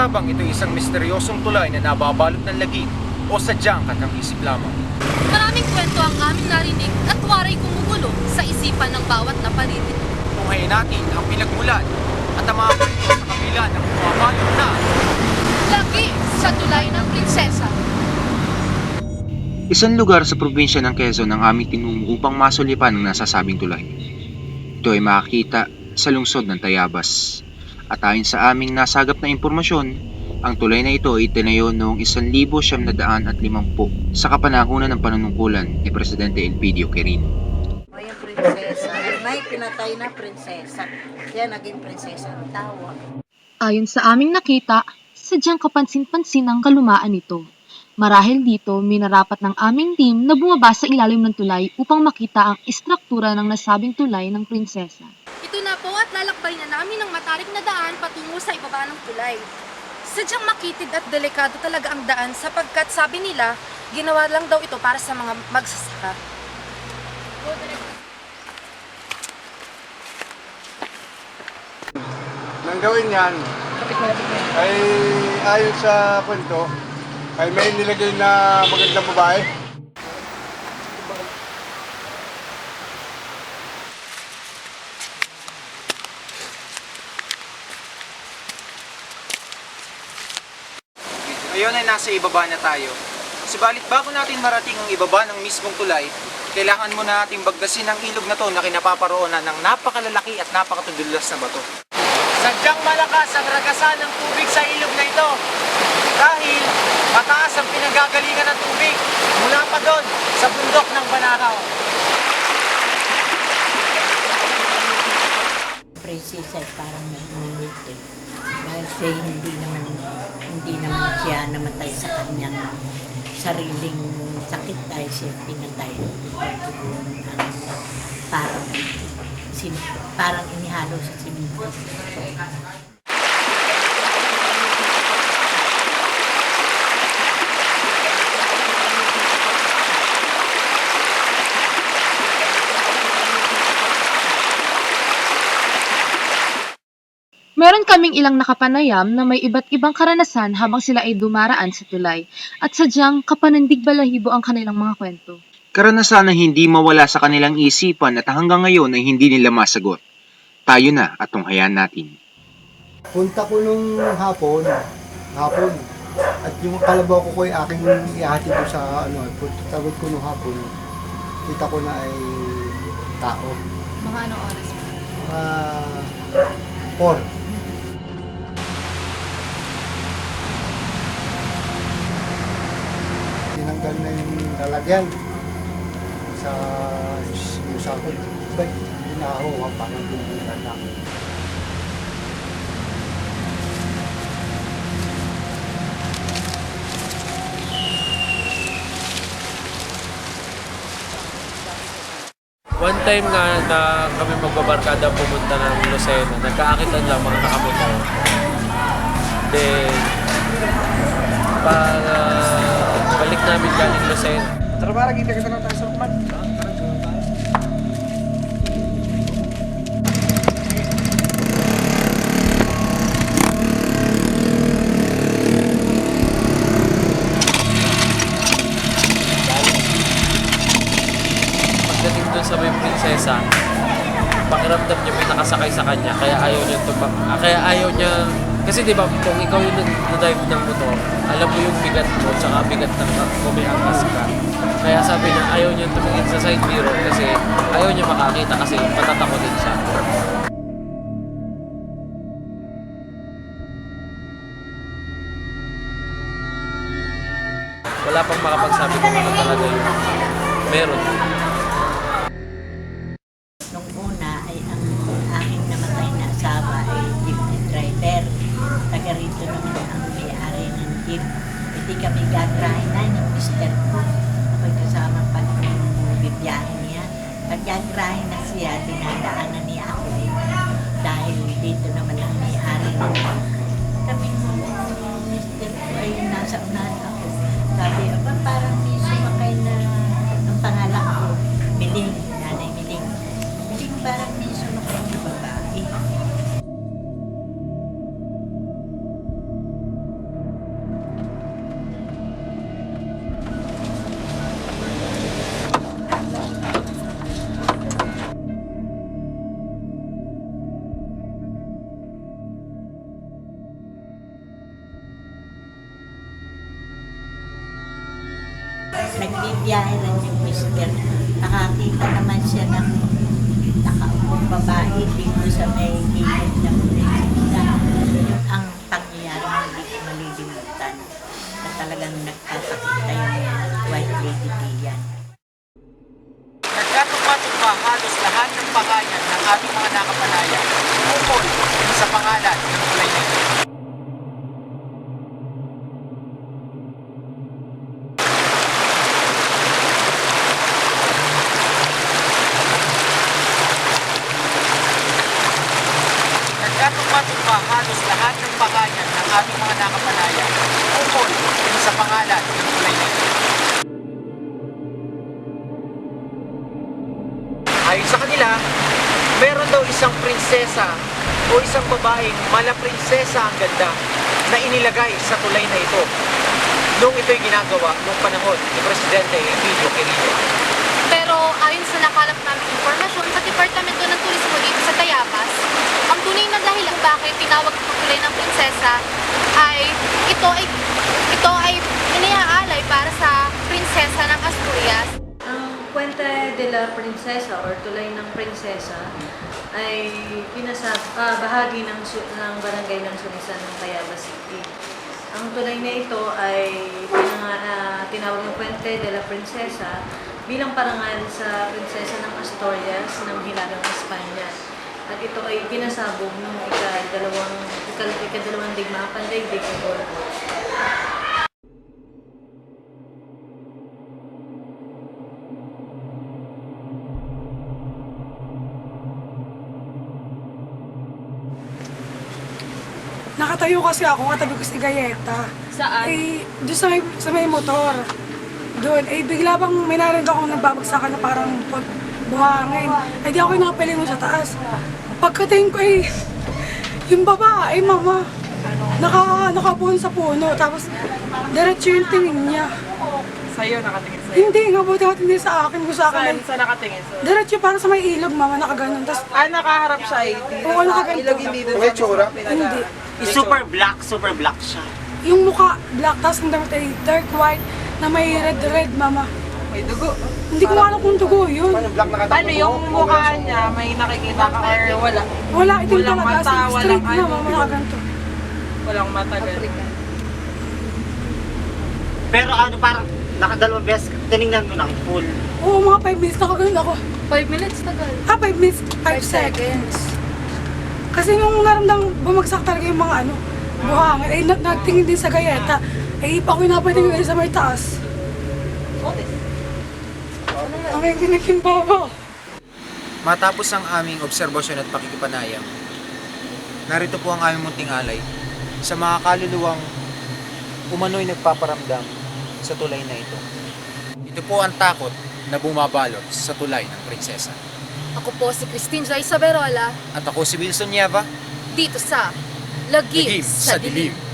nga bang ito isang misteryosong tulay na nababalot ng lagim o sadyang katang-isip lamang? Maraming kwento ang aming narinig at waray kumugulo sa isipan ng bawat naparinig. Tunghayin natin ang pinagmulan at ang mga kwento sa kabila ng bumabalot na Lagi sa tulay ng prinsesa. Isang lugar sa probinsya ng Quezon ang aming tinungo upang masulipan ang nasasabing tulay. Ito ay makikita sa lungsod ng Tayabas. At ayon sa aming nasagap na impormasyon, ang tulay na ito ay tinayo noong 1950 sa kapanahunan ng panunungkulan ni Presidente Elpidio Quirino. Yung prinsesa, ay may pinatay na prinsesa. Kaya naging prinsesa ang tawag. Ayon sa aming nakita, sadyang kapansin-pansin ang kalumaan nito. Marahil dito, minarapat ng aming team na bumaba sa ilalim ng tulay upang makita ang istruktura ng nasabing tulay ng prinsesa. Ito na po at lalakbay na namin ang matarik na daan patungo sa ibaba ng tulay. Sadyang makitid at delikado talaga ang daan sapagkat sabi nila, ginawa lang daw ito para sa mga magsasaka. Nang gawin yan, ay ayon sa kwento, ay may nilagay na magandang babae. Ngayon ay nasa ibaba na tayo. Subalit bago natin marating ang ibaba ng mismong tulay, kailangan muna natin bagdasin ang ilog na to na kinapaparoonan ng napakalalaki at napakatudulas na bato. Sadyang malakas ang ragasan ng tubig sa ilog na ito dahil mataas ang pinagagalingan ng tubig mula pa doon sa bundok ng Banakaw. Prinsesa ay parang nag-ulit eh. Dahil siya hindi naman siya namatay sa kanyang sariling sakit dahil siya pinatay. Parang inihalo sa simento. Meron kaming ilang nakapanayam na may iba't ibang karanasan habang sila ay dumaraan sa tulay at sadyang kapanindig balahibo ang kanilang mga kwento. Karanasan na hindi mawala sa kanilang isipan at hanggang ngayon ay hindi nila masagot. Tayo na at tunghayan natin. Punta ko nung hapon, at yung kalabaw ko ay aking ihatid ko sa tawid ko nung hapon, kita ko na ay tao. Mga anong oras mo? 4. Tinanggal na yung lalagyan sa sakot. Ba't ginaho parang pinagbilan lang. One time nga na kami magbabarkada pumunta ng Lucena, nagkaakitan lang mga nakamotor. Then, para balik namin galing Lucena. Tara para kita na tayo sa rumah. Pagdating doon sa may prinsesa, pakiramdam niya may nakasakay sa kanya, kaya ayaw niya kasi di ba kung ikaw yung nag-drive ng motor, alam mo yung bigat mo, tsaka bigat ng kung may angkas ka. Kaya sabi niya, ayaw niya tumingin sa side mirror kasi ayaw niya makakita kasi patatakotin siya. Wala pang makapagsabi kung ano talaga yung meron. Nung una ay ang aking namatay na asawa ay jeepney driver. Taga rito naman ang may-ari ng jeep. Hindi kami gagrahin na yung mister ko. Ako'y kasama pa ng bibiyahe niya. Pag gagrahin na siya, dinadaanan niya ako. Dahil dito naman ang may-ari ng kami mister ko ay nasa unahan ako. Sabi, parang may sumakay na ang pangalan ko, Miling, Nanay Miling. Miling parang may sumakay na babae. Nagbibiyahe lang yung mister. Nakakita naman siya ng nakaupong babae dito sa may gilid ng Pilipinas. Yun ang pangyayari hindi ko malilimutan. Na talagang nagpapakita yung white lady diyan. Nagkatugma-tugma halos lahat ng pangalan ng ating mga nakapanaya ukol sa pangalan ng tulay na ito. Nagkatugma-tugma halos lahat ng pangalan ng ating mga nakapanaya ukol sa pangalan ng tulay na ito. Ayon sa kanila, meron daw isang prinsesa o isang babaeng mala prinsesa ang ganda na inilagay sa tulay na ito nung ito'y ginagawa noong panahon ni Presidente Emilio Quirino. Pero ayon sa nakalap namin impormasyon sa Departamento ng Turismo dito sa Tayabas, ang tunay na dahilan bakit tinawag itong tulay ng prinsesa ay ito ay iniaalay para sa prinsesa ng Asturias. Ang Puente de la Princesa or Tulay ng Prinsesa ay bahagi ng barangay ng Sunisan ng Tayabas City. Ang tulay na ito ay tinawag ng Puente de la Princesa bilang parangal sa prinsesa ng Asturias ng Hilagang Espanya. At ito ay pinasabog noong ikadalawang digmaang pandaigdig ng World War. Nakatayo kasi ako, katabi ko si Gayeta. Saan? Eh, doon sa may motor. Doon, eh bigla bang may narinig akong nagbabagsakan na parang buhangin. Eh di ako nakapilingon sa taas. Pagkatingin ko eh, yung babae, mama, nakapuon sa puno. Tapos, diretso yung tingin niya. Sa'yo, nakatingin sa'yo? Hindi, nga buti nakatingin sa akin. Kung sa akin, Saan nakatingin? diretso para sa may ilog, mama, nakaganon. Tapos, Nakaharap siya eh. oo, nakaganto. Ilog hindi doon. May tsura? Hindi. Super black siya. Yung mukha, black, tapos ang damit ay dark white na may red, mama. May dugo. Hindi ko alam kung dugo yun. Paano yung mukha niya? May nakikita ka or wala? Wala, itim Walang talaga. mata, Straight walang na, ano. mama, nakaganto. Walang mata ganun. Pero parang nakadalawang beses tinignan mo ng full. Oo, mga 5 minutes nakaganon ako. 5 minutes tagal. 5 minutes, 5 seconds. Kasi nung naramdang bumagsak talaga yung mga buhangin, eh nagtingin din sa Gayeta. Eh ipa ko napatingin sa may taas. Ang kinig yung baba. Matapos ang aming obserbasyon at pakikipanayam, narito po ang aming munting alay sa mga kaluluwang umano'y nagpaparamdam sa tulay na ito. Ito po ang takot na bumabalot sa tulay ng prinsesa. Ako po si Christine Joy Saberola, At ako si Wilson Nieva, dito sa Lagim Lagim sa sa Dilim. Dilim.